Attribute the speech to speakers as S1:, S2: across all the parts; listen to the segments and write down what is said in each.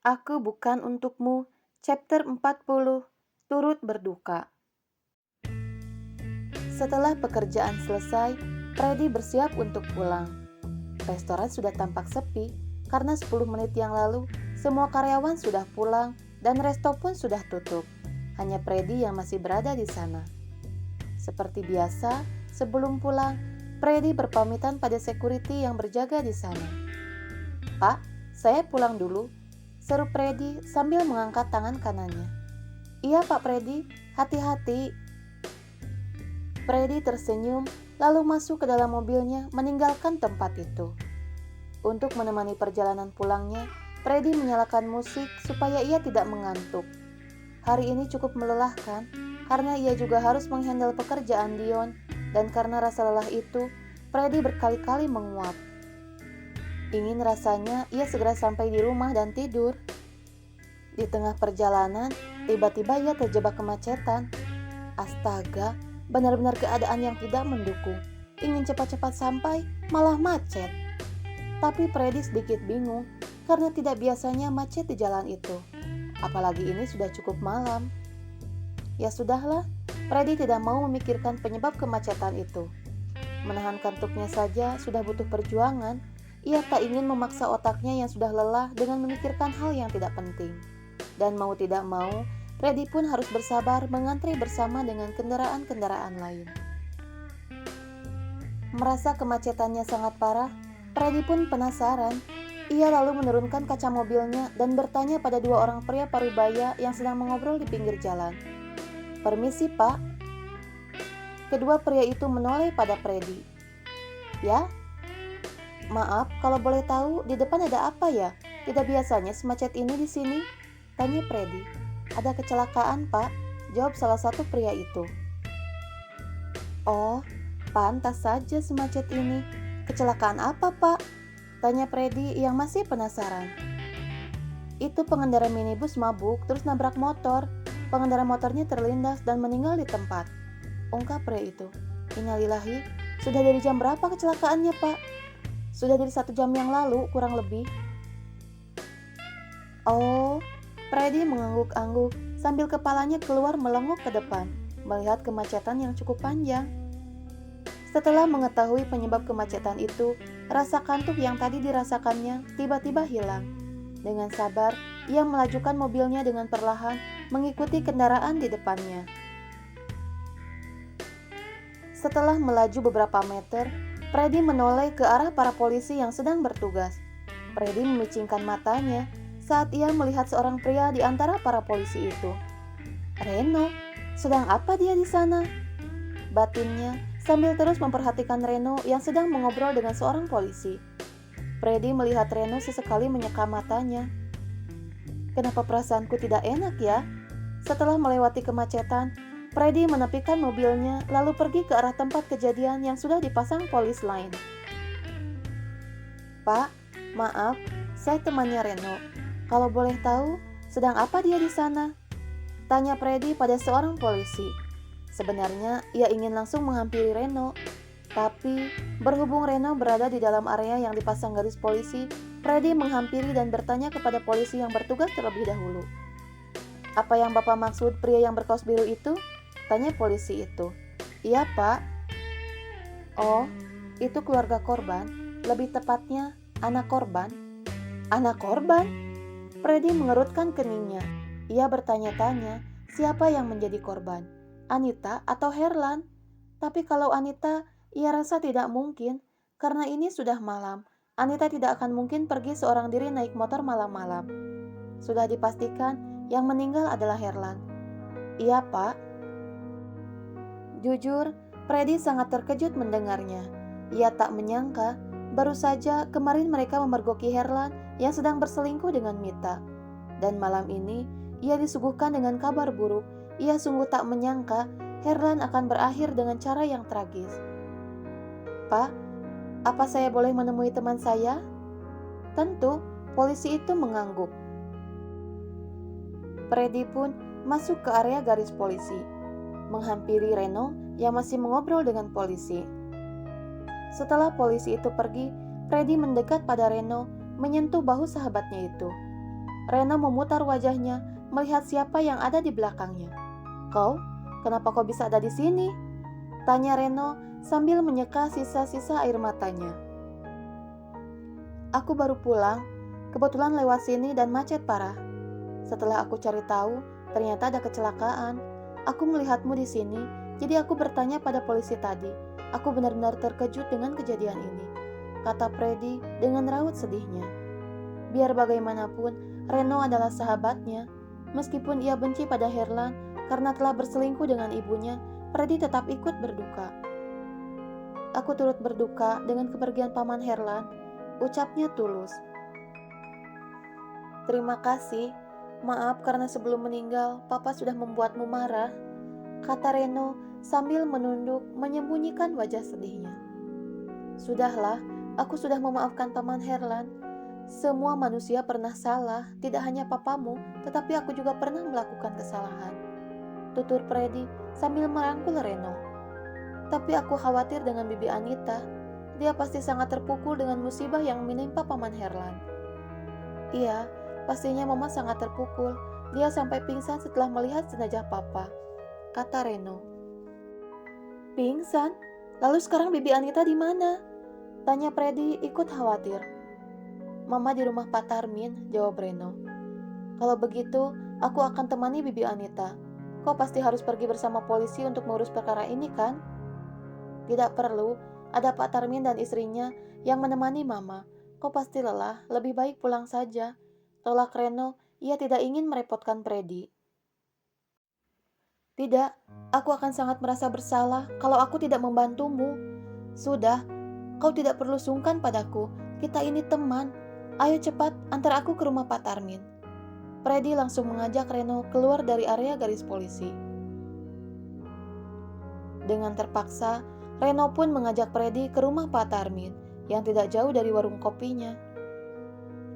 S1: Aku bukan untukmu. Chapter 40. Turut berduka. Setelah pekerjaan selesai, Freddy bersiap untuk pulang. Restoran sudah tampak sepi karena 10 menit yang lalu semua karyawan sudah pulang dan resto pun sudah tutup. Hanya Freddy yang masih berada di sana. Seperti biasa, sebelum pulang, Freddy berpamitan pada security yang berjaga di sana. "Pak, saya pulang dulu," seru Freddy sambil mengangkat tangan kanannya. "Iya Pak Freddy, hati-hati." Freddy tersenyum lalu masuk ke dalam mobilnya meninggalkan tempat itu. Untuk menemani perjalanan pulangnya, Freddy menyalakan musik supaya ia tidak mengantuk. Hari ini cukup melelahkan karena ia juga harus menghandle pekerjaan Dion, dan karena rasa lelah itu, Freddy berkali-kali menguap. Ingin rasanya ia segera sampai di rumah dan tidur. Di tengah perjalanan, tiba-tiba ia terjebak kemacetan. Astaga, benar-benar keadaan yang tidak mendukung. Ingin cepat-cepat sampai, malah macet. Tapi Freddy sedikit bingung karena tidak biasanya macet di jalan itu. Apalagi ini sudah cukup malam. Ya sudahlah, Freddy tidak mau memikirkan penyebab kemacetan itu. Menahan kantuknya saja sudah butuh perjuangan. Ia tak ingin memaksa otaknya yang sudah lelah dengan memikirkan hal yang tidak penting. Dan mau tidak mau, Freddy pun harus bersabar mengantri bersama dengan kendaraan-kendaraan lain. Merasa kemacetannya sangat parah, Freddy pun penasaran. Ia lalu menurunkan kaca mobilnya dan bertanya pada dua orang pria parubaya yang sedang mengobrol di pinggir jalan. "Permisi, Pak." Kedua pria itu menoleh pada Freddy. "Ya? Maaf, kalau boleh tahu di depan ada apa ya? Tidak biasanya semacet ini di sini?" tanya Freddy. "Ada kecelakaan, Pak," jawab salah satu pria itu. "Oh, pantas saja semacet ini. Kecelakaan apa, Pak?" tanya Freddy yang masih penasaran. "Itu pengendara minibus mabuk terus nabrak motor. Pengendara motornya terlindas dan meninggal di tempat," ungkap pria itu. "Innalillahi, sudah dari jam berapa kecelakaannya, Pak?" "Sudah dari 1 jam yang lalu, kurang lebih." "Oh," Freddy mengangguk-angguk sambil kepalanya keluar melengok ke depan, melihat kemacetan yang cukup panjang. Setelah mengetahui penyebab kemacetan itu, rasa kantuk yang tadi dirasakannya tiba-tiba hilang. Dengan sabar, ia melajukan mobilnya dengan perlahan, mengikuti kendaraan di depannya. Setelah melaju beberapa meter, Freddy menoleh ke arah para polisi yang sedang bertugas. Freddy memicingkan matanya saat ia melihat seorang pria di antara para polisi itu. "Reno, sedang apa dia di sana?" batinnya sambil terus memperhatikan Reno yang sedang mengobrol dengan seorang polisi. Freddy melihat Reno sesekali menyeka matanya. "Kenapa perasaanku tidak enak ya?" Setelah melewati kemacetan, Freddy menepikan mobilnya lalu pergi ke arah tempat kejadian yang sudah dipasang polis lain. "Pak, maaf, saya temannya Reno. Kalau boleh tahu, sedang apa dia di sana?" tanya Freddy pada seorang polisi. Sebenarnya ia ingin langsung menghampiri Reno, tapi berhubung Reno berada di dalam area yang dipasang garis polisi, Freddy menghampiri dan bertanya kepada polisi yang bertugas terlebih dahulu. "Apa yang Bapak maksud pria yang berkaos biru itu?" tanya polisi itu. "Iya, Pak." "Oh, itu keluarga korban, lebih tepatnya anak korban." "Anak korban?" Freddy mengerutkan keningnya. Ia bertanya-tanya siapa yang menjadi korban, Anita atau Herlan. Tapi kalau Anita, ia rasa tidak mungkin, karena ini sudah malam. Anita tidak akan mungkin pergi seorang diri naik motor malam-malam. Sudah dipastikan yang meninggal adalah Herlan. "Iya, Pak." Jujur, Freddy sangat terkejut mendengarnya. Ia tak menyangka, baru saja kemarin mereka memergoki Herlan yang sedang berselingkuh dengan Mita. Dan malam ini, ia disuguhkan dengan kabar buruk. Ia sungguh tak menyangka Herlan akan berakhir dengan cara yang tragis. "Pak, apa saya boleh menemui teman saya?" "Tentu," polisi itu mengangguk. Freddy pun masuk ke area garis polisi, menghampiri Reno yang masih mengobrol dengan polisi. Setelah polisi itu pergi, Freddy mendekat pada Reno, menyentuh bahu sahabatnya itu. Reno memutar wajahnya melihat siapa yang ada di belakangnya. "Kau? Kenapa kau bisa ada di sini?" tanya Reno sambil menyeka sisa-sisa air matanya. "Aku baru pulang, kebetulan lewat sini dan macet parah. Setelah aku cari tahu, ternyata ada kecelakaan. Aku melihatmu di sini, jadi aku bertanya pada polisi tadi. Aku benar-benar terkejut dengan kejadian ini," kata Freddy dengan raut sedihnya. Biar bagaimanapun, Reno adalah sahabatnya. Meskipun ia benci pada Herlan karena telah berselingkuh dengan ibunya, Freddy tetap ikut berduka. "Aku turut berduka dengan kepergian Paman Herlan," ucapnya tulus. "Terima kasih. Maaf karena sebelum meninggal, Papa sudah membuatmu marah," kata Reno sambil menunduk menyembunyikan wajah sedihnya. "Sudahlah, aku sudah memaafkan Paman Herlan. Semua manusia pernah salah, tidak hanya papamu, tetapi aku juga pernah melakukan kesalahan," tutur Freddy sambil merangkul Reno. "Tapi aku khawatir dengan Bibi Anita. Dia pasti sangat terpukul dengan musibah yang menimpa Paman Herlan." "Iya, pastinya Mama sangat terpukul. Dia sampai pingsan setelah melihat jenazah Papa," kata Reno. "Pingsan? Lalu sekarang Bibi Anita di mana?" tanya Freddy ikut khawatir. "Mama di rumah Pak Tarmin," jawab Reno. "Kalau begitu, aku akan temani Bibi Anita. Kau pasti harus pergi bersama polisi untuk mengurus perkara ini, kan?" "Tidak perlu, ada Pak Tarmin dan istrinya yang menemani Mama. Kau pasti lelah, lebih baik pulang saja," tolak Reno. Ia tidak ingin merepotkan Freddy. "Tidak, aku akan sangat merasa bersalah kalau aku tidak membantumu. Sudah, kau tidak perlu sungkan padaku. Kita ini teman. Ayo cepat, antar aku ke rumah Pak Tarmin." Freddy langsung mengajak Reno keluar dari area garis polisi. Dengan terpaksa, Reno pun mengajak Freddy ke rumah Pak Tarmin yang tidak jauh dari warung kopinya.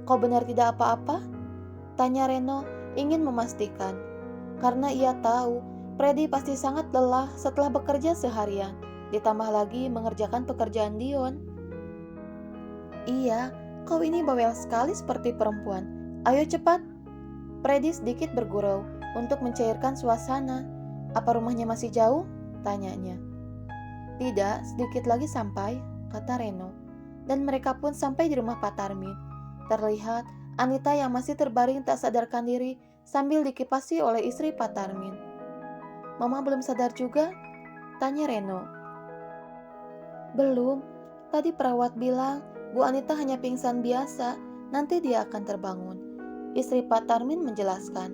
S1: "Kau benar tidak apa-apa?" tanya Reno ingin memastikan. Karena ia tahu Freddy pasti sangat lelah setelah bekerja seharian, ditambah lagi mengerjakan pekerjaan Dion. "Iya, kau ini bawel sekali seperti perempuan. Ayo cepat." Freddy sedikit bergurau untuk mencairkan suasana. "Apa rumahnya masih jauh?" tanyanya. "Tidak, sedikit lagi sampai," kata Reno. Dan mereka pun sampai di rumah Pak Tarmin. Terlihat Anita yang masih terbaring tak sadarkan diri sambil dikipasi oleh istri Pak Tarmin. "Mama belum sadar juga?" tanya Reno. "Belum. Tadi perawat bilang Bu Anita hanya pingsan biasa, nanti dia akan terbangun," istri Pak Tarmin menjelaskan.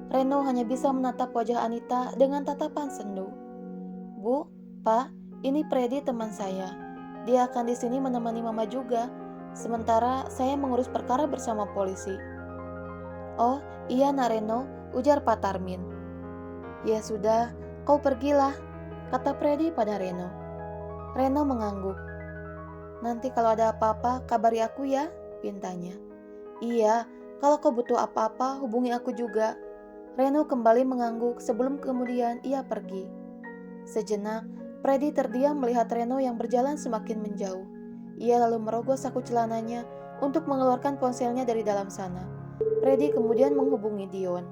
S1: Reno hanya bisa menatap wajah Anita dengan tatapan sendu. "Bu, Pak, ini Freddy teman saya. Dia akan di sini menemani Mama juga. Sementara saya mengurus perkara bersama polisi." "Oh, iya Nak Reno," ujar Pak Tarmin. "Ya sudah, kau pergilah," kata Freddy pada Reno. Reno mengangguk. "Nanti kalau ada apa-apa, kabari aku ya," pintanya. "Iya, kalau kau butuh apa-apa, hubungi aku juga." Reno kembali mengangguk sebelum kemudian ia pergi. Sejenak, Freddy terdiam melihat Reno yang berjalan semakin menjauh. Ia lalu merogoh saku celananya untuk mengeluarkan ponselnya dari dalam sana. Freddy kemudian menghubungi Dion.